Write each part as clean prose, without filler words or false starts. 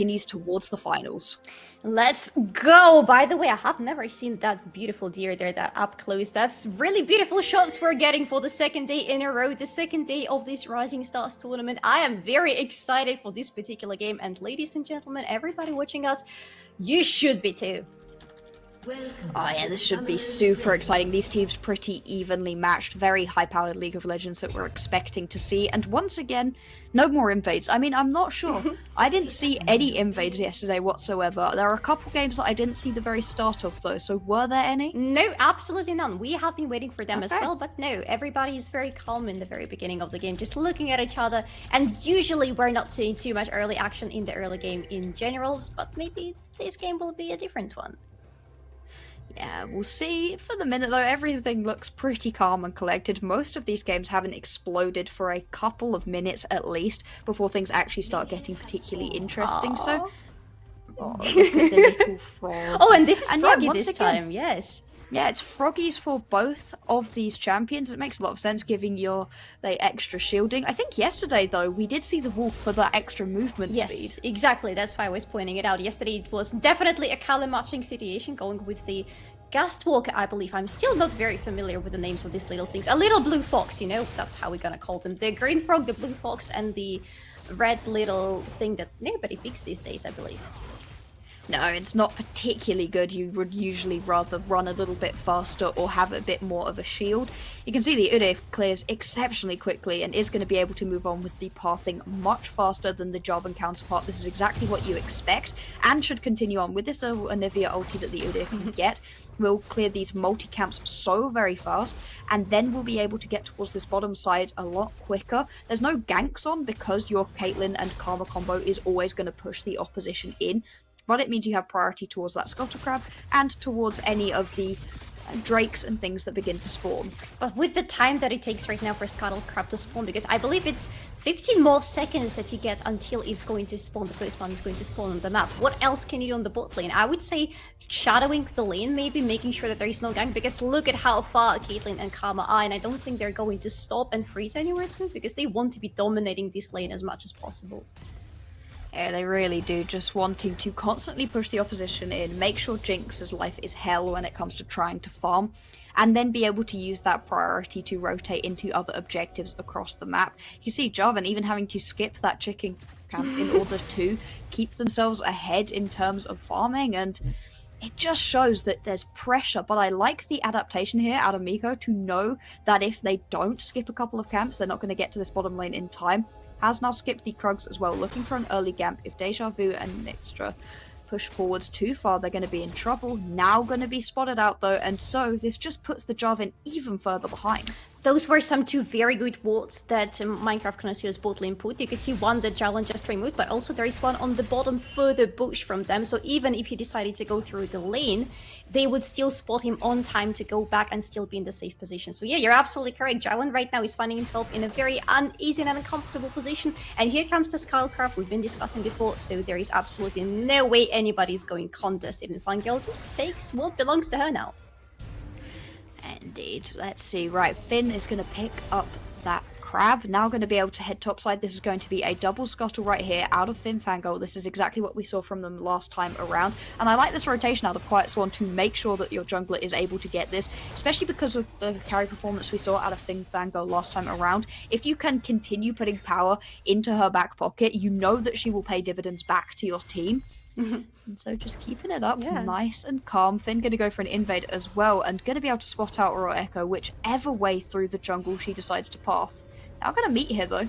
continues towards the finals. Let's go! By the way, I have never seen that beautiful deer there, that up close. That's really beautiful shots we're getting for the second day in a row, the second day of this Rising Stars tournament. I am very excited for this particular game, and ladies and gentlemen, everybody watching us, you should be too. Oh yeah, this should be super exciting. These teams pretty evenly matched, very high-powered League of Legends that we're expecting to see. And once again, no more invades. I mean, I'm not sure. I didn't see any invades yesterday whatsoever. There are a couple games that I didn't see the very start of though, so were there any? No, absolutely none. We have been waiting for them as well, but no, everybody is very calm in the very beginning of the game, just looking at each other. And usually we're not seeing too much early action in the early game in generals, but maybe this game will be a different one. Yeah, we'll see. For the minute though, everything looks pretty calm and collected. Most of these games haven't exploded for a couple of minutes at least before things actually start getting particularly interesting. Aww. So, look at the little frog. Oh, and this is Froggy once this again, time, yes. Yeah, it's froggies for both of these champions. It makes a lot of sense giving your extra shielding. I think yesterday though, we did see the wolf for that extra movement speed. Yes, exactly. That's why I was pointing it out. Yesterday it was definitely a Kale matching situation, going with the Gastwalker, I believe. I'm still not very familiar with the names of these little things. A little blue fox, you know, that's how we're gonna call them. The green frog, the blue fox, and the red little thing that nobody picks these days, I believe. No, it's not particularly good. You would usually rather run a little bit faster or have a bit more of a shield. You can see the Udyr clears exceptionally quickly and is going to be able to move on with the pathing much faster than the Jarvan counterpart. This is exactly what you expect and should continue on with this little Anivia ulti that the Udyr can get. We'll clear these multi-camps so very fast, and then we'll be able to get towards this bottom side a lot quicker. There's no ganks on because your Caitlyn and Karma combo is always going to push the opposition in. But it means you have priority towards that Scuttle Crab and towards any of the drakes and things that begin to spawn. But with the time that it takes right now for Scuttle Crab to spawn, because I believe it's 15 more seconds that you get until it's going to spawn, the first one is going to spawn on the map. What else can you do on the bot lane? I would say shadowing the lane, maybe making sure that there is no gank, because look at how far Caitlyn and Karma are, and I don't think they're going to stop and freeze anywhere soon, because they want to be dominating this lane as much as possible. Yeah, they really do, just wanting to constantly push the opposition in, make sure Jinx's life is hell when it comes to trying to farm, and then be able to use that priority to rotate into other objectives across the map. You see Jarvan even having to skip that chicken camp in order to keep themselves ahead in terms of farming, and it just shows that there's pressure. But I like the adaptation here out of Miko to know that if they don't skip a couple of camps, they're not going to get to this bottom lane in time. Has now skipped the Krugs as well, looking for an early gamp. If Deja Vu and Nixtra push forwards too far, they're going to be in trouble. Now going to be spotted out though, and so this just puts the Jarvan even further behind. Those were some two very good wards that Minecraft Connoisseur's bot lane put. You could see one that Jarvan just removed, but also there is one on the bottom further bush from them. So even if he decided to go through the lane, they would still spot him on time to go back and still be in the safe position. So yeah, you're absolutely correct. Jarvan right now is finding himself in a very uneasy and uncomfortable position. And here comes the Skullcraft we've been discussing before. So there is absolutely no way anybody's going contest. Even Fangirl just takes what belongs to her now. Indeed. Let's see. Right, Finn is going to pick up that crab. Now going to be able to head topside. This is going to be a double scuttle right here out of Finn Fangirl. This is exactly what we saw from them last time around. And I like this rotation out of Quiet Swan to make sure that your jungler is able to get this, especially because of the carry performance we saw out of Finn Fangirl last time around. If you can continue putting power into her back pocket, you know that she will pay dividends back to your team. And so just keeping it up, nice and calm. Finn going to go for an invade as well, and going to be able to spot out Royal Echo whichever way through the jungle she decides to path. Now going to meet here though.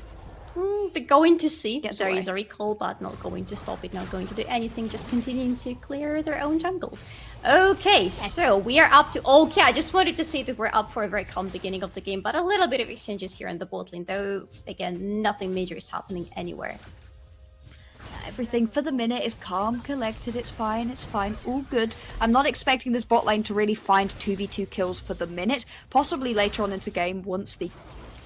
They're going to see. Gets there away. is a recall, but not going to stop it, not going to do anything, just continuing to clear their own jungle. Okay, so we are up to... Okay, I just wanted to say that we're up for a very calm beginning of the game, but a little bit of exchanges here in the bot lane, though, again, nothing major is happening anywhere. Everything for the minute is calm, collected, it's fine, all good. I'm not expecting this bot lane to really find 2v2 kills for the minute. Possibly later on into game once the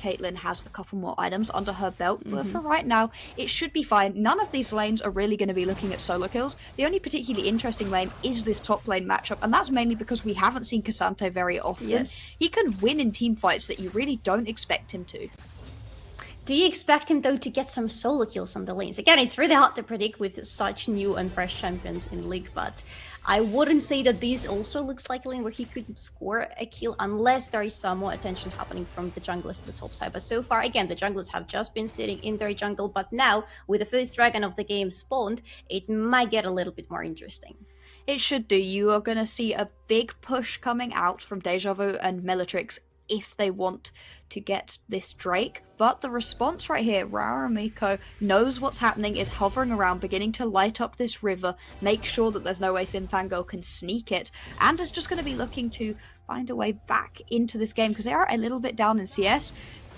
Caitlyn has a couple more items under her belt, but for right now, it should be fine. None of these lanes are really going to be looking at solo kills. The only particularly interesting lane is this top lane matchup, and that's mainly because we haven't seen K'Sante very often. Yes. He can win in team fights that you really don't expect him to. Do you expect him though to get some solo kills on the lanes? Again, it's really hard to predict with such new and fresh champions in League, but I wouldn't say that this also looks like a lane where he could score a kill unless there is some more attention happening from the junglers to the top side. But so far, again, the junglers have just been sitting in their jungle, but now with the first dragon of the game spawned, it might get a little bit more interesting. It should do. You are going to see a big push coming out from Deja Vu and Militrix if they want to get this Drake. But the response right here, Raramiko knows what's happening, is hovering around, beginning to light up this river, make sure that there's no way Finfango can sneak it, and is just going to be looking to find a way back into this game because they are a little bit down in CS.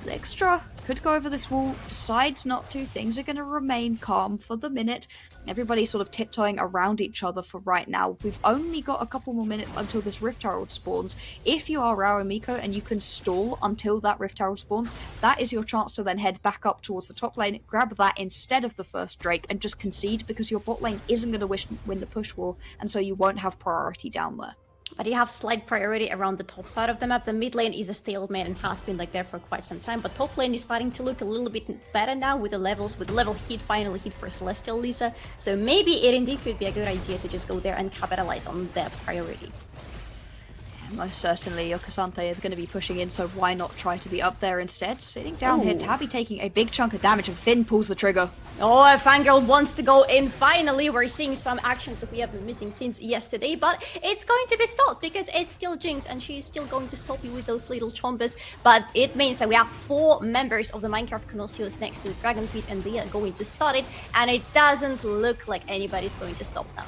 Extra could go over this wall, decides not to. Things are going to remain calm for the minute. Everybody's sort of tiptoeing around each other for right now. We've only got a couple more minutes until this Rift Herald spawns. If you are Raramiko and you can stall until that Rift Herald spawns, that is your chance to then head back up towards the top lane, grab that instead of the first Drake, and just concede because your bot lane isn't going to win the push war, and so you won't have priority down there. But you have slight priority around the top side of the map. The mid lane is a stalemate and has been like there for quite some time, but top lane is starting to look a little bit better now with the levels, with level hit finally hit for Celestial Lisa. So maybe it indeed could be a good idea to just go there and capitalize on that priority. Most certainly, your Cassante is going to be pushing in, so why not try to be up there instead? Sitting down here, Tabby taking a big chunk of damage, and Finn pulls the trigger. Oh, Fangirl wants to go in. Finally, we're seeing some action that we have been missing since yesterday, but it's going to be stopped because it's still Jinx, and she's still going to stop you with those little chompers. But it means that we have 4 members of the Minecraft Connoisseurs next to the Dragon Pit, and they are going to start it, and it doesn't look like anybody's going to stop them.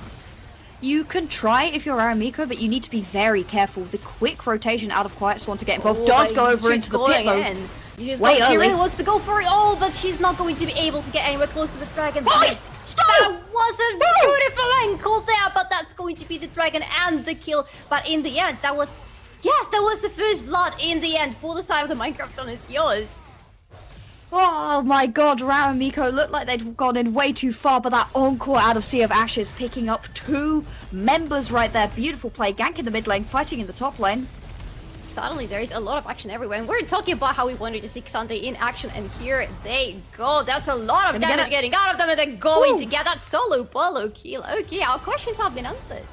You can try if you're Aramiko, but you need to be very careful. The quick rotation out of Quiet Swan to get involved does go over into the pit though. She really wants to go for it. Oh, but she's not going to be able to get anywhere close to the dragon. That was a beautiful ankle there, but that's going to be the dragon and the kill. But in the end, that was the first blood in the end for the side of the Minecraft Connoisseurs. Oh my god, Raramiko looked like they'd gone in way too far, but that encore out of Sea of Ashes, picking up 2 members right there. Beautiful play, gank in the mid lane, fighting in the top lane. Suddenly there is a lot of action everywhere, and we're talking about how we wanted to see Xante in action, and here they go. That's a lot of damage getting out of them, and they're going to get that solo polo kill. Okay, our questions have been answered.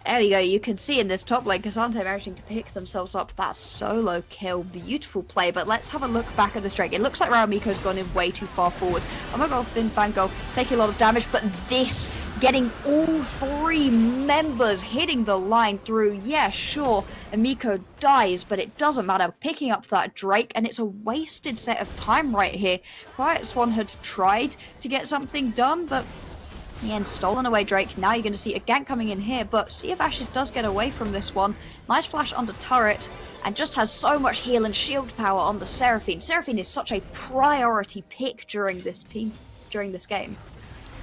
There you go, you can see in this top lane, Cassante managing to pick themselves up that solo kill. Beautiful play, but let's have a look back at this Drake. It looks like Raramiko's gone in way too far forward. Oh my god, Finfango taking a lot of damage, but this, getting all 3 members hitting the line through. Yeah, sure, Amiko dies, but it doesn't matter. Picking up that Drake, and it's a wasted set of time right here. Quiet Swan had tried to get something done, but in the end, stolen away Drake. Now you're going to see a gank coming in here, but Sea of Ashes does get away from this one. Nice flash under turret, and just has so much heal and shield power on the Seraphine. Seraphine is such a priority pick during this game.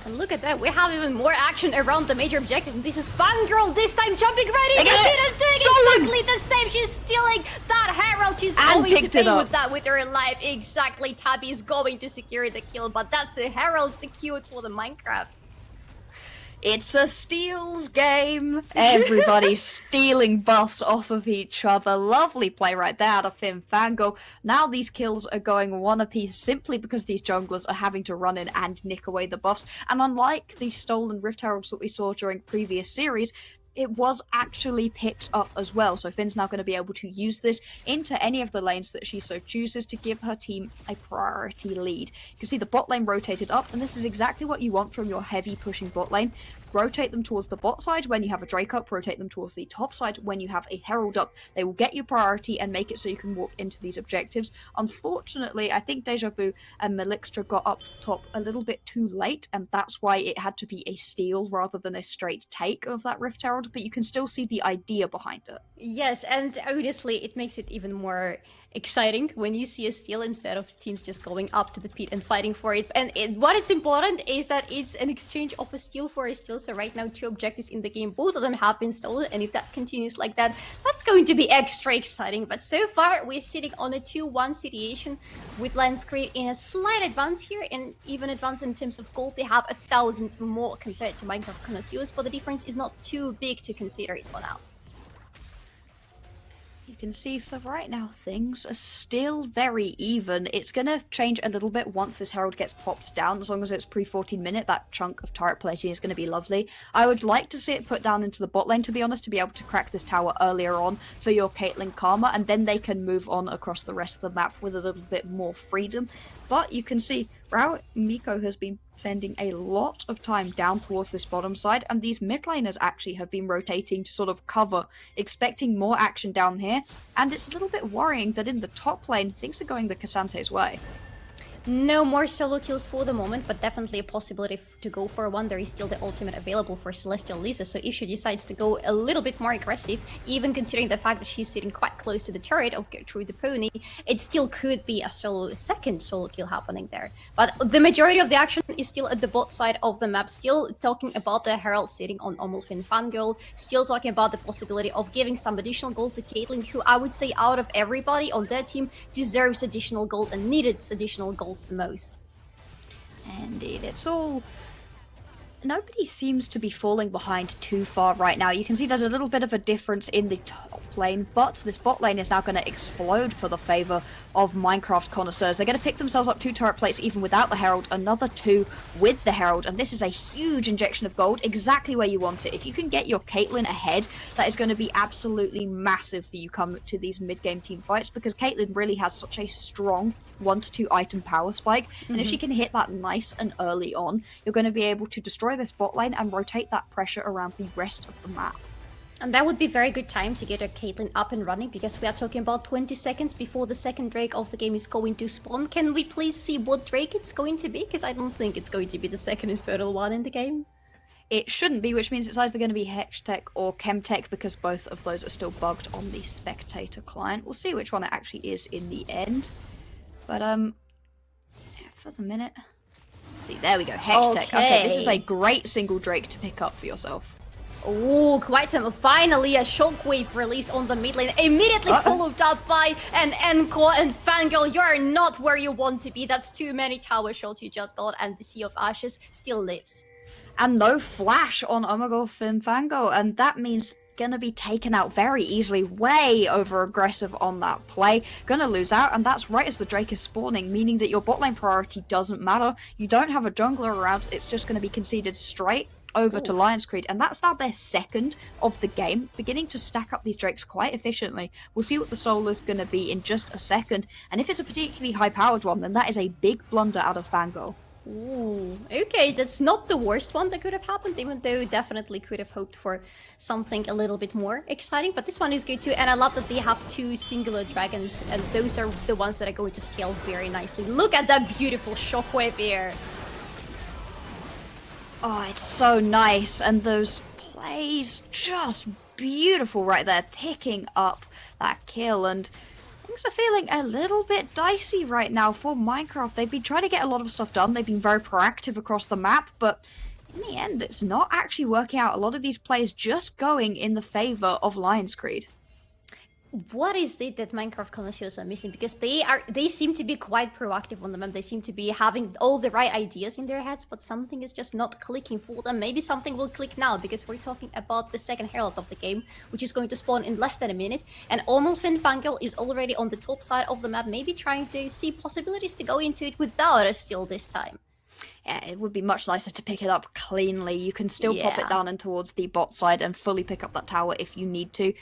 And look at that, we have even more action around the major objective. This is Fangirl this time jumping right into it and doing exactly the same. She's stealing that Herald. She's going to pay with that with her life. Exactly, Tabby is going to secure the kill, but that's a Herald secured for the Minecraft. It's a steals game. Everybody's stealing buffs off of each other. Lovely play right there out of Finfango. Now these kills are going 1 apiece simply because these junglers are having to run in and nick away the buffs. And unlike the stolen Rift Heralds that we saw during previous series, it was actually picked up as well. So Finn's now going to be able to use this into any of the lanes that she so chooses to give her team a priority lead. You can see the bot lane rotated up, and this is exactly what you want from your heavy pushing bot lane. Rotate them towards the bot side when you have a Drake up, rotate them towards the top side when you have a Herald up. They will get you priority and make it so you can walk into these objectives. Unfortunately, I think Deja Vu and Melixtra got up top a little bit too late, and that's why it had to be a steal rather than a straight take of that Rift Herald, but you can still see the idea behind it. Yes, and honestly, it makes it even more exciting when you see a steal instead of teams just going up to the pit and fighting for it. And what is important is that it's an exchange of a steal for a steal. So right now, 2 objectives in the game, both of them have been stolen, and if that continues like that, that's going to be extra exciting. But so far, we're sitting on a 2-1 situation with LionsCreed in a slight advance here, and even advance in terms of gold. They have 1,000 more compared to Minecraft Connoisseurs, but the difference is not too big to consider it for now. You can see for right now things are still very even. It's going to change a little bit once this Herald gets popped down. As long as it's pre-14 minute, that chunk of turret plating is going to be lovely. I would like to see it put down into the bot lane, to be honest, to be able to crack this tower earlier on for your Caitlyn Karma, and then they can move on across the rest of the map with a little bit more freedom. But you can see Rao Miko has been spending a lot of time down towards this bottom side, and these mid laners actually have been rotating to sort of cover, expecting more action down here, and it's a little bit worrying that in the top lane, things are going the Cassante's way. No more solo kills for the moment, but definitely a possibility to go for one. There is still the ultimate available for Celestial Lisa, so if she decides to go a little bit more aggressive, even considering the fact that she's sitting quite close to the turret of Gertrude the Pony, it still could be a second solo kill happening there. But the majority of the action is still at the bot side of the map, still talking about the Herald sitting on Omulfin Fangirl, still talking about the possibility of giving some additional gold to Caitlyn, who I would say out of everybody on their team deserves additional gold and needed additional gold the most. Indeed, it's all... Nobody seems to be falling behind too far right now. You can see there's a little bit of a difference in the top lane, but this bot lane is now going to explode for the favour of Minecraft connoisseurs. They're going to pick themselves up 2 turret plates even without the Herald, another 2 with the Herald, and this is a huge injection of gold, exactly where you want it. If you can get your Caitlyn ahead, that is going to be absolutely massive for you come to these mid-game team fights, because Caitlyn really has such a strong 1 to 2 item power spike, and if she can hit that nice and early on, you're going to be able to destroy this bot lane and rotate that pressure around the rest of the map. And that would be very good time to get a Caitlyn up and running, because we are talking about 20 seconds before the second Drake of the game is going to spawn. Can we please see what Drake it's going to be? Because I don't think it's going to be the second Infernal one in the game. It shouldn't be, which means it's either going to be Hextech or Chemtech, because both of those are still bugged on the Spectator client. We'll see which one it actually is in the end. But, for the minute... See, there we go, Hextech. Okay, this is a great single Drake to pick up for yourself. Oh, quite some. Finally, a shockwave released on the mid lane, immediately followed up by an Encore and Fangirl. You are not where you want to be. That's too many tower shots you just got, and the Sea of Ashes still lives. And no flash on Omagorth and Fangirl, and that means gonna be taken out very easily, way over aggressive on that play, gonna lose out, and that's right as the Drake is spawning, meaning that your bot lane priority doesn't matter. You don't have a jungler around, it's just gonna be conceded straight over to LionsCreed, and that's now their second of the game, beginning to stack up these Drakes quite efficiently. We'll see what the soul is going to be in just a second, and if it's a particularly high-powered one, then that is a big blunder out of Fangirl. Ooh, okay, that's not the worst one that could have happened, even though definitely could have hoped for something a little bit more exciting, but this one is good too, and I love that they have 2 singular dragons, and those are the ones that are going to scale very nicely. Look at that beautiful shockwave here! Oh, it's so nice, and those plays just beautiful right there, picking up that kill, and things are feeling a little bit dicey right now for Minecraft. They've been trying to get a lot of stuff done, they've been very proactive across the map, but in the end, it's not actually working out. A lot of these plays just going in the favour of LionsCreed. What is it that Minecraft connoisseurs are missing? Because they seem to be quite proactive on the map. They seem to be having all the right ideas in their heads, but something is just not clicking for them. Maybe something will click now, because we're talking about the second herald of the game, which is going to spawn in less than a minute. And Omulfin Fangirl is already on the top side of the map, maybe trying to see possibilities to go into it without a steal this time. Yeah, it would be much nicer to pick it up cleanly. You can still pop it down and towards the bot side and fully pick up that tower if you need to.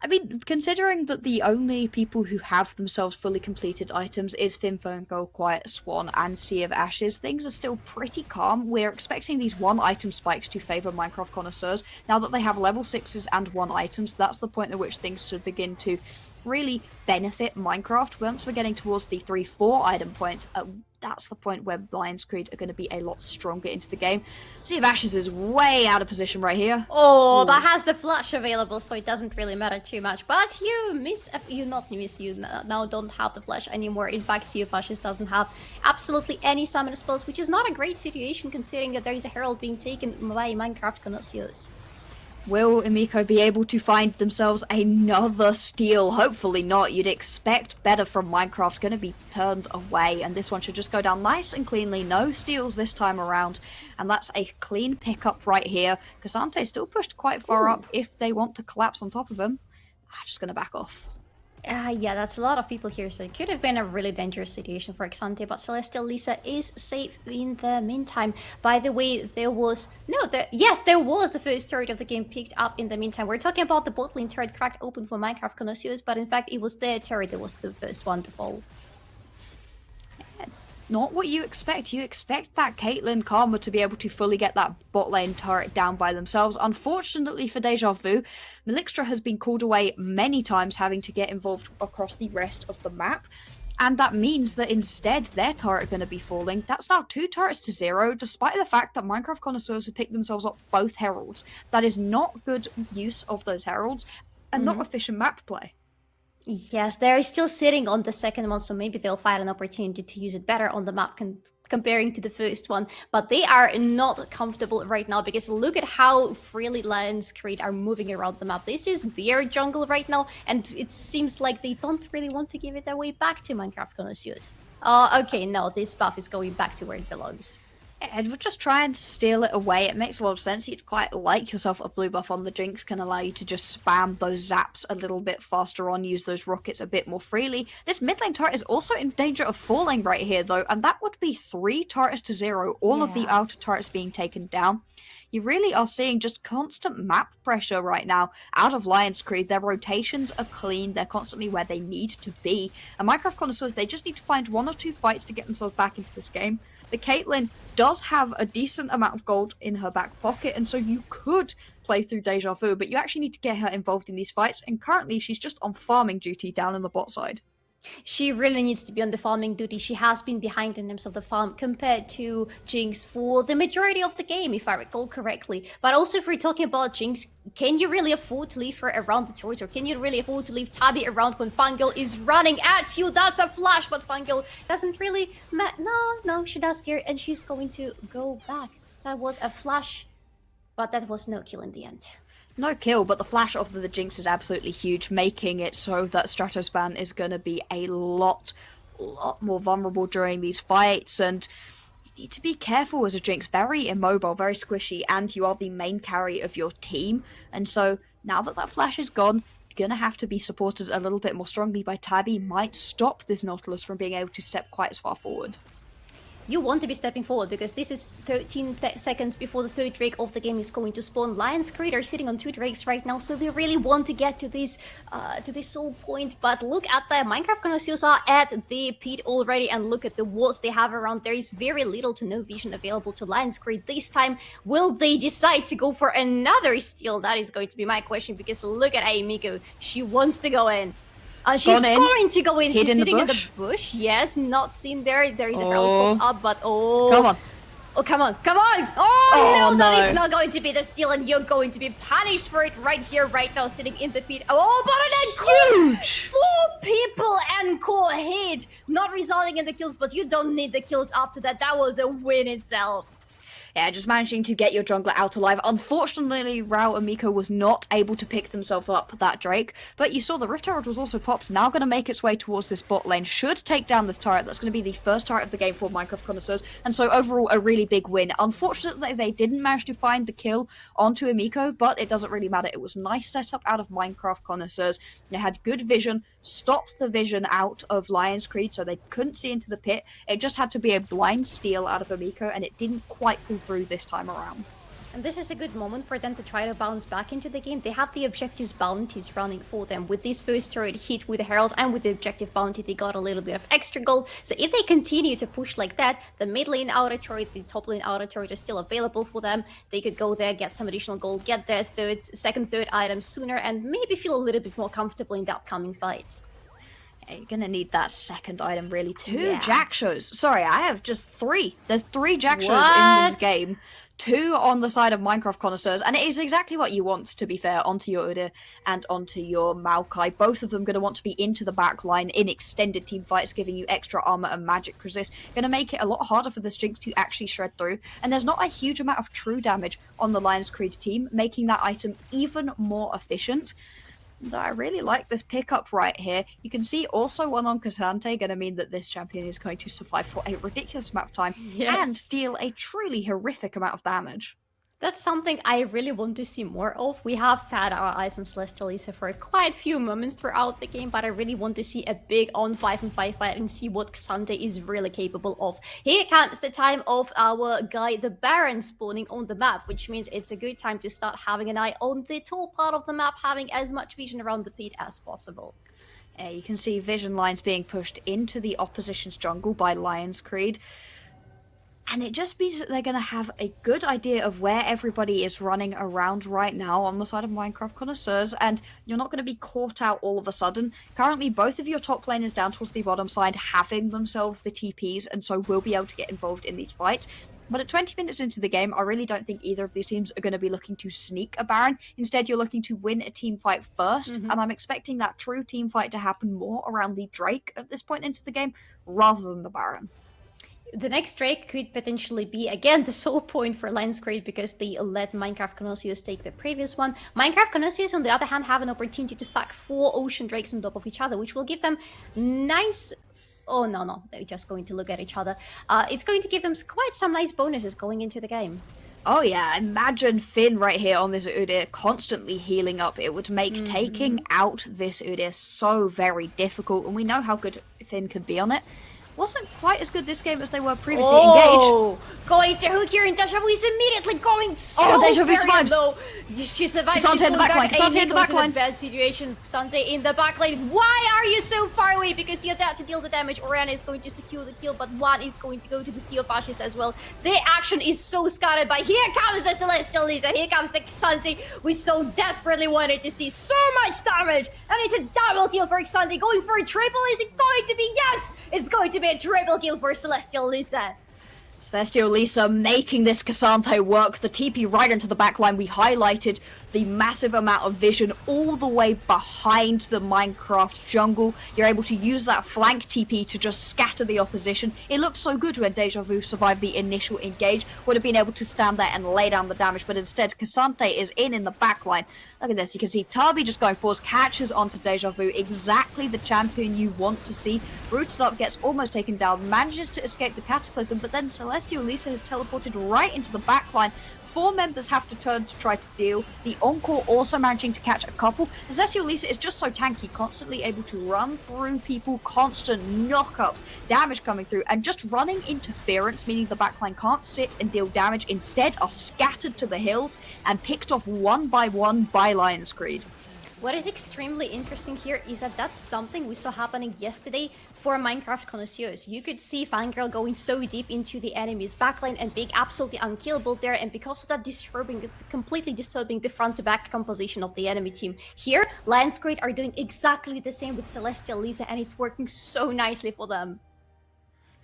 I mean, considering that the only people who have themselves fully completed items is Fimferngo, Quiet Swan, and Sea of Ashes, things are still pretty calm. We're expecting these 1-item spikes to favour Minecraft connoisseurs. Now that they have level 6s and 1 items, that's the point at which things should begin to really benefit Minecraft. Once we're getting towards the 3-4 item point, that's the point where LionsCreed are going to be a lot stronger into the game. Sea of Ashes is way out of position right here. Oh, that has the flash available, so it doesn't really matter too much. But you now don't have the flash anymore. In fact, Sea of Ashes doesn't have absolutely any summon spells, which is not a great situation considering that there is a herald being taken by Minecraft connoisseurs. Will Emiko be able to find themselves another steal? Hopefully not. You'd expect better from Minecraft. Going to be turned away, and this one should just go down nice and cleanly. No steals this time around, and that's a clean pickup right here. Cassante still pushed quite far up if they want to collapse on top of him. Just gonna back off. Yeah, that's a lot of people here, so it could have been a really dangerous situation for Xante, but Celestial Lisa is safe in the meantime. By the way, there was the first turret of the game picked up in the meantime. We're talking about the bot lane turret cracked open for Minecraft Connoisseurs, but in fact it was their turret that was the first one to fall. Not what you expect. You expect that Caitlyn Karma to be able to fully get that bot lane turret down by themselves. Unfortunately for Deja Vu, Melixtra has been called away many times, having to get involved across the rest of the map. And that means that instead their turret are going to be falling. That's now 2 turrets to 0, despite the fact that Minecraft Connoisseurs have picked themselves up both heralds. That is not good use of those heralds, and not efficient map play. Yes, they're still sitting on the second one, so maybe they'll find an opportunity to use it better on the map comparing to the first one. But they are not comfortable right now, because look at how freely LionsCreed are moving around the map. This is their jungle right now, and it seems like they don't really want to give it away back to Minecraft Connoisseurs. Okay, no, this buff is going back to where it belongs. And we're just trying to steal it away. It makes a lot of sense. You'd quite like yourself a blue buff on the Jinx, can allow you to just spam those zaps a little bit faster on, use those rockets a bit more freely. This mid lane turret is also in danger of falling right here though, and that would be 3 turrets to 0, all of the outer turrets being taken down. You really are seeing just constant map pressure right now out of LionsCreed. Their rotations are clean, they're constantly where they need to be. And Minecraft Connoisseurs, they just need to find 1 or 2 fights to get themselves back into this game. The Caitlyn does have a decent amount of gold in her back pocket, and so you could play through Deja Vu, but you actually need to get her involved in these fights, and currently she's just on farming duty down in the bot side. She really needs to be on the farming duty. She has been behind in terms of the farm compared to Jinx for the majority of the game, if I recall correctly. But also, if we're talking about Jinx, can you really afford to leave her around the turret, or can you really afford to leave Tabby around when Fangirl is running at you? That's a flash, but Fangirl doesn't really... No, she does care, and she's going to go back. That was a flash, but that was no kill in the end. No kill, but the flash of the Jinx is absolutely huge, making it so that Stratospan is going to be a lot more vulnerable during these fights, and you need to be careful as a Jinx. Very immobile, very squishy, and you are the main carry of your team, and so now that flash is gone, you're going to have to be supported a little bit more strongly by Tabby. Might stop this Nautilus from being able to step quite as far forward. You want to be stepping forward, because this is 13 seconds before the 3rd Drake of the game is going to spawn. LionsCreed are sitting on 2 Drakes right now, so they really want to get to this soul point. But look at that, Minecraft Connoisseurs are at the pit already, and look at the walls they have around. There is very little to no vision available to LionsCreed this time. Will they decide to go for another steal? That is going to be my question, because look at Aimiko. She wants to go in. She's going to go in. She's sitting in the bush. Yes, not seen there. There is a herald up, but Come on. Oh, come on. Oh, no, that is not going to be the steal, and you're going to be punished for it right here, right now, sitting in the pit. Oh, but an encore! Huge! 4 people encore hit, not resulting in the kills, but you don't need the kills after that. That was a win itself. Yeah, just managing to get your jungler out alive. Unfortunately, Rao and Miko was not able to pick themselves up that Drake, but you saw the Rift Herald was also popped, now going to make its way towards this bot lane, should take down this turret. That's going to be the first turret of the game for Minecraft Connoisseurs, and so overall a really big win. Unfortunately, they didn't manage to find the kill onto Emiko, but it doesn't really matter. It was a nice setup out of Minecraft Connoisseurs. They had good vision, stopped the vision out of LionsCreed, so they couldn't see into the pit. It just had to be a blind steal out of Emiko, and it didn't quite pull through this time around. And this is a good moment for them to try to bounce back into the game. They have the objectives bounties running for them. With this first turret hit with the Herald and with the objective bounty, they got a little bit of extra gold. So if they continue to push like that, the mid lane outer turret, the top lane outer turret is still available for them. They could go there, get some additional gold, get their second, third item sooner, and maybe feel a little bit more comfortable in the upcoming fights. Yeah, you're gonna need that second item, really. 2 Jack shows. Sorry, I have just 3. There's 3 Jack shows in this game. 2 on the side of Minecraft Connoisseurs, and it is exactly what you want, to be fair, onto your Udyr and onto your Maokai. Both of them going to want to be into the back line in extended team fights, giving you extra armor and magic resist. Going to make it a lot harder for the Jinx to actually shred through, and there's not a huge amount of true damage on the LionsCreed team, making that item even more efficient. So I really like this pickup right here. You can see also one on Kasante going to mean that this champion is going to survive for a ridiculous amount of time and deal a truly horrific amount of damage. That's something I really want to see more of. We have had our eyes on Celestial Lisa for quite a few moments throughout the game, but I really want to see a big on 5-on-5 fight and see what Xante is really capable of. Here comes the time of our guy, the Baron, spawning on the map, which means it's a good time to start having an eye on the top part of the map, having as much vision around the pit as possible. You can see vision lines being pushed into the opposition's jungle by LionsCreed. And it just means that they're going to have a good idea of where everybody is running around right now on the side of Minecraft Connoisseurs, and you're not going to be caught out all of a sudden. Currently, both of your top laners down towards the bottom side having themselves the TPs, and so will be able to get involved in these fights. But at 20 minutes into the game, I really don't think either of these teams are going to be looking to sneak a Baron. Instead, you're looking to win a team fight first, and I'm expecting that true team fight to happen more around the Drake at this point into the game, rather than the Baron. The next Drake could potentially be, again, the sole point for LionsCreed because they let Minecraft Connoisseurs take the previous one. Minecraft Connoisseurs, on the other hand, have an opportunity to stack 4 Ocean Drakes on top of each other, which will give them nice... Oh, no, they're just going to look at each other. It's going to give them quite some nice bonuses going into the game. Oh yeah, imagine Finn right here on this Udyr constantly healing up. It would make taking out this Udyr so very difficult, and we know how good Finn could be on it. Wasn't quite as good this game as they were previously. Engaged. Going to hook here, and Deja Vu is immediately going Deja Vu survives. Low. She survives. Xante in the backline. Xante in the backline. Bad situation. Xante in the backline. Why are you so far away? Because you're there to deal the damage. Orianna is going to secure the kill, but one is going to go to the Sea of Ashes as well. The action is so scattered by. Here comes the Celestial Lisa. Here comes the Xante. We so desperately wanted to see so much damage, and it's a double kill for Xante. Going for a triple. Is it going to be? Yes, it's going to be a triple kill for Celestial Lisa. Celestial Lisa making this Xante work. The TP right into the backline. We highlighted the massive amount of vision all the way behind the Minecraft jungle. You're able to use that flank TP to just scatter the opposition. It looked so good when Deja Vu survived the initial engage. Would have been able to stand there and lay down the damage, but instead Xante is in the backline. Look at this. You can see Tabi just going forwards, catches onto Deja Vu. Exactly the champion you want to see. Rooted up, gets almost taken down, manages to escape the Cataclysm, but then Celestial Lisa has teleported right into the backline. 4 members have to turn to try to deal. The Encore also managing to catch a couple. Celestial Lisa is just so tanky, constantly able to run through people, constant knockups, damage coming through, and just running interference, meaning the backline can't sit and deal damage, instead are scattered to the hills and picked off one by one by LionsCreed. What is extremely interesting here is that that's something we saw happening yesterday for Minecraft Connoisseurs. You could see Fangirl going so deep into the enemy's backline and being absolutely unkillable there, and because of that completely disturbing the front-to-back composition of the enemy team. Here, LionsCreed are doing exactly the same with Celestial Lisa, and it's working so nicely for them.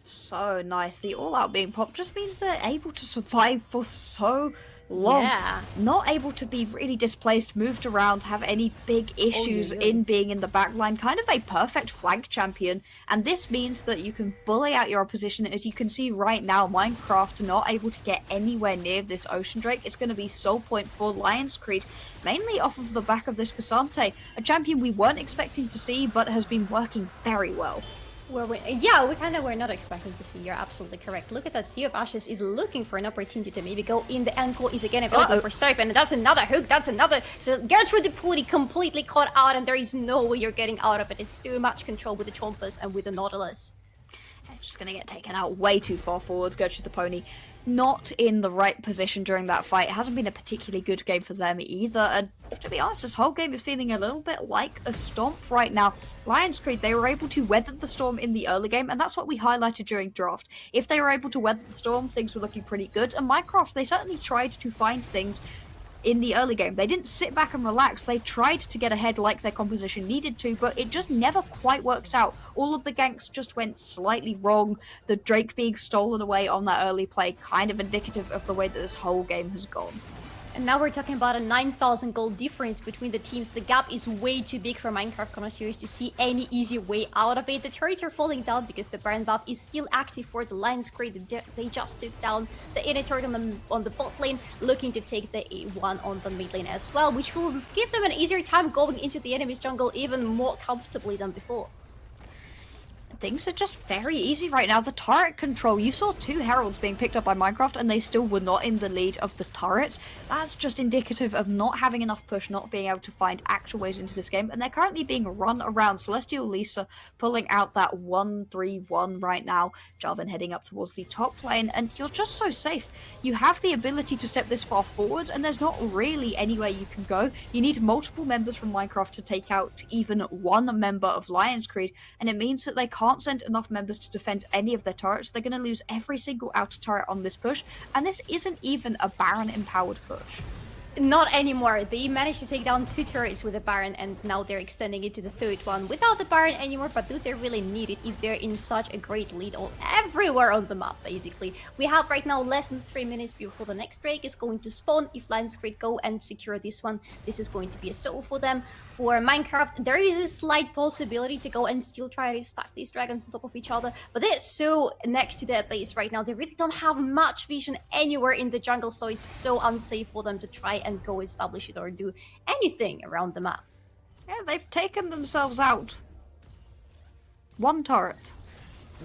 So nice. The all-out being popped just means they're able to survive for so long. Yeah. Not able to be really displaced, moved around, have any big issues in being in the backline. Kind of a perfect flank champion, and this means that you can bully out your opposition. As you can see right now, Minecraft not able to get anywhere near this Ocean Drake. It's going to be sole point for LionsCreed, mainly off of the back of this Xante, a champion we weren't expecting to see, but has been working very well. Well, we kind of were not expecting to see. You're absolutely correct. Look at that. Sea of Ashes is looking for an opportunity to maybe go in. The Encore is again available for Serp, and that's another hook. That's another. So Gertrude the Pooty completely caught out, and there is no way you're getting out of it. It's too much control with the Chompers and with the Nautilus. Just going to get taken out way too far forwards. Gertrude the Pony not in the right position during that fight. It hasn't been a particularly good game for them either, and to be honest, this whole game is feeling a little bit like a stomp right now. LionsCreed, they were able to weather the storm in the early game, and that's what we highlighted during draft. If they were able to weather the storm, things were looking pretty good, and Minecraft, they certainly tried to find things in the early game. They didn't sit back and relax. They tried to get ahead like their composition needed to, but it just never quite worked out. All of the ganks just went slightly wrong. The Drake being stolen away on that early play, kind of indicative of the way that this whole game has gone. And now we're talking about a 9,000 gold difference between the teams. The gap is way too big for Minecraft Connoisseurs to see any easy way out of it. The turrets are falling down because the Baron buff is still active for the LionsCreed. They just took down the inner turret on the bot lane, looking to take the A1 on the mid lane as well, which will give them an easier time going into the enemy's jungle even more comfortably than before. Things are just very easy right now. The turret control, you saw 2 heralds being picked up by Minecraft and they still were not in the lead of the turrets. That's just indicative of not having enough push, not being able to find actual ways into this game, and they're currently being run around. Celestial Lisa pulling out that 1-3-1 right now, Jarvan heading up towards the top lane, and you're just so safe. You have the ability to step this far forward and there's not really anywhere you can go. You need multiple members from Minecraft to take out even one member of LionsCreed, and it means that they can't send enough members to defend any of their turrets. They're going to lose every single outer turret on this push, and this isn't even a Baron empowered push. Not anymore. They managed to take down 2 turrets with the Baron, and now they're extending it to the 3rd one without the Baron anymore. But do they really need it if they're in such a great lead everywhere on the map, basically? We have right now less than 3 minutes before the next Drake is going to spawn. If LionsCreed go and secure this one, this is going to be a solo for them. For Minecraft, there is a slight possibility to go and still try to stack these dragons on top of each other, but they're so next to their base right now. They really don't have much vision anywhere in the jungle, so it's so unsafe for them to try and go establish it or do anything around the map. Yeah, they've taken themselves out. 1 turret.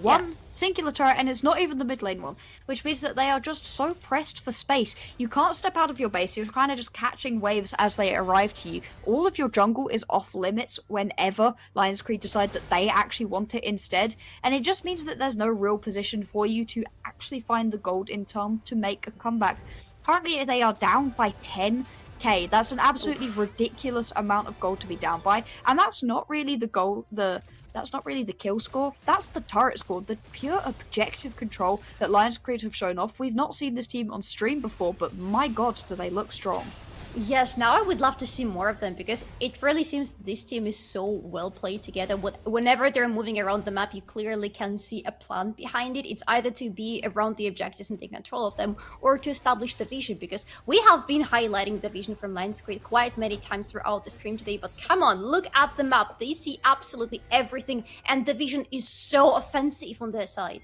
One singular turret, and it's not even the mid lane one, which means that they are just so pressed for space. You can't step out of your base. You're kind of just catching waves as they arrive to you. All of your jungle is off limits whenever LionsCreed decide that they actually want it instead, and it just means that there's no real position for you to actually find the gold in time to make a comeback. Currently, they are down by 10k. That's an absolutely ridiculous amount of gold to be down by, and that's not really the goal. That's not really the kill score, that's the turret score, the pure objective control that LionsCreed have shown off. We've not seen this team on stream before, but my god, do they look strong. Yes, now I would love to see more of them, because it really seems this team is so well played together. Whenever they're moving around the map, you clearly can see a plan behind it. It's either to be around the objectives and take control of them, or to establish the vision, because we have been highlighting the vision from LionsCreed quite many times throughout the stream today. But come on, look at the map. They see absolutely everything, and the vision is so offensive on their side.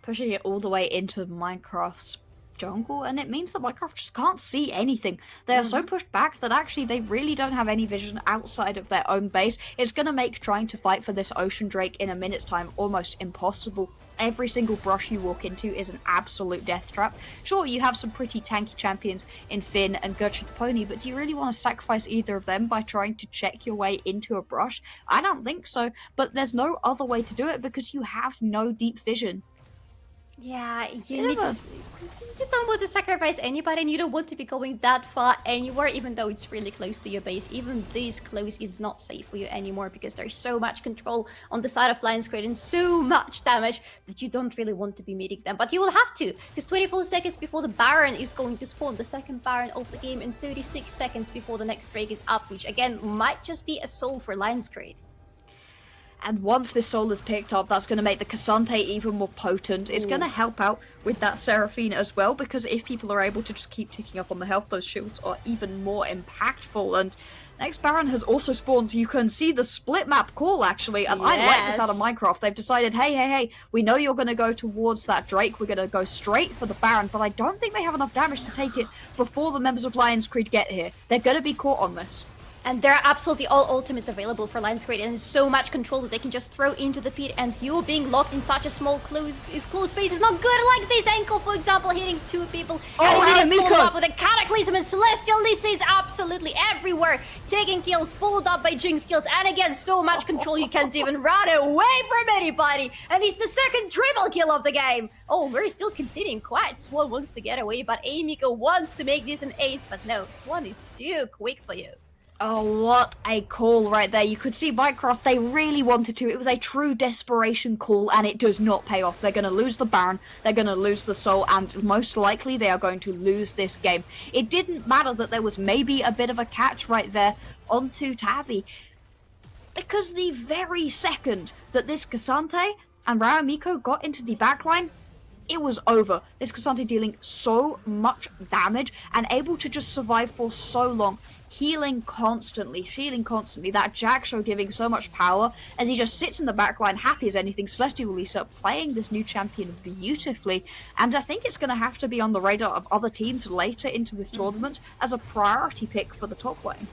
Pushing it all the way into Minecraft's jungle, and it means that Minecraft just can't see anything. They are so pushed back that actually they really don't have any vision outside of their own base. It's going to make trying to fight for this Ocean Drake in a minute's time almost impossible. Every single brush you walk into is an absolute death trap. Sure, you have some pretty tanky champions in Finn and Gertrude the Pony, but do you really want to sacrifice either of them by trying to check your way into a brush? I don't think so, but there's no other way to do it because you have no deep vision. Yeah, you don't want to sacrifice anybody, and you don't want to be going that far anywhere, even though it's really close to your base. Even this close is not safe for you anymore, because there's so much control on the side of LionsCreed and so much damage that you don't really want to be meeting them. But you will have to, because 24 seconds before the Baron is going to spawn, the second Baron of the game, and 36 seconds before the next Drake is up, which again might just be a soul for LionsCreed. And once this soul is picked up, that's going to make the Cassante even more potent. It's going to help out with that Seraphine as well, because if people are able to just keep ticking up on the health, those shields are even more impactful. And next Baron has also spawned. You can see the split map call, actually. And I like this out of Minecraft. They've decided, hey, we know you're going to go towards that Drake. We're going to go straight for the Baron. But I don't think they have enough damage to take it before the members of LionsCreed get here. They're going to be caught on this. And there are absolutely all ultimates available for LionsCreed, and so much control that they can just throw into the pit, and you being locked in such a small close space is not good. Like this ankle, for example, hitting 2 people. And he follows up with a Cataclysm, and Celestial Lisa is absolutely everywhere, taking kills, followed up by Jinx kills, and again, so much control you can't even run away from anybody. And it's the second triple kill of the game. Oh, we're still continuing. Quite. Swan wants to get away, but Amiko wants to make this an ace, but no, Swan is too quick for you. Oh, what a call right there. You could see Minecraft, they really wanted to. It was a true desperation call, and it does not pay off. They're going to lose the Baron, they're going to lose the Soul, and most likely they are going to lose this game. It didn't matter that there was maybe a bit of a catch right there onto Tabby, because the very second that this Cassante and Raimiko got into the backline, it was over. This Cassante dealing so much damage and able to just survive for so long. Healing constantly, that Jack show giving so much power as he just sits in the backline, happy as anything. Celestial Lisa playing this new champion beautifully, and I think it's going to have to be on the radar of other teams later into this tournament as a priority pick for the top lane.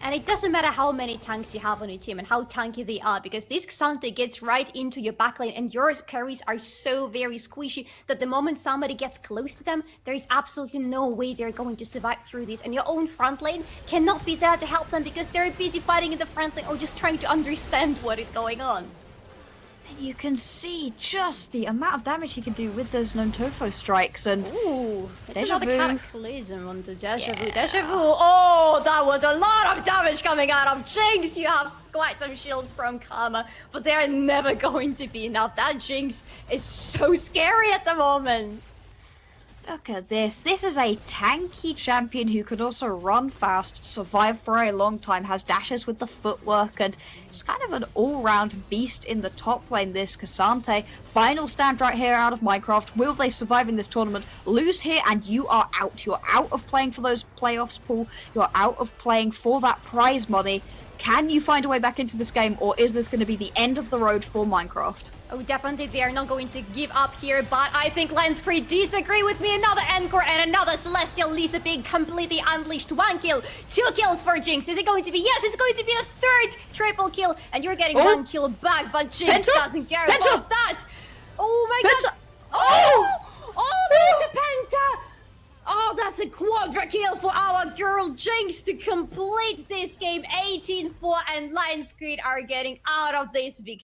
And it doesn't matter how many tanks you have on your team and how tanky they are, because this Xante gets right into your backline and your carries are so very squishy that the moment somebody gets close to them, there is absolutely no way they're going to survive through this. And your own front lane cannot be there to help them because they're busy fighting in the front lane or just trying to understand what is going on. You can see just the amount of damage he can do with those non-Tofo strikes, and ooh, it's Deja another Vu. Cataclysm on the Deja Vu. Deja Vu. Oh, that was a lot of damage coming out of Jinx. You have quite some shields from Karma, but they're never going to be enough. That Jinx is so scary at the moment. Look at this. This is a tanky champion who can also run fast, survive for a long time, has dashes with the footwork, and just kind of an all-round beast in the top lane, this Cassante. Final stand right here out of Minecraft. Will they survive in this tournament? Lose here and you are out. You're out of playing for those playoffs, Paul. You're out of playing for that prize money. Can you find a way back into this game, or is this going to be the end of the road for Minecraft? Oh, definitely they are not going to give up here, but I think LionsCreed disagree with me. Another Encore and another Celestial Lisa being completely unleashed. 1 kill, 2 kills for Jinx. Is it going to be? Yes, it's going to be a third triple kill, and you're getting 1 kill back, but Jinx doesn't care about that. Oh my god. Oh, there's a Penta. Oh, that's a quadra kill for our girl Jinx to complete this game. 18-4, and LionsCreed are getting out of this victory.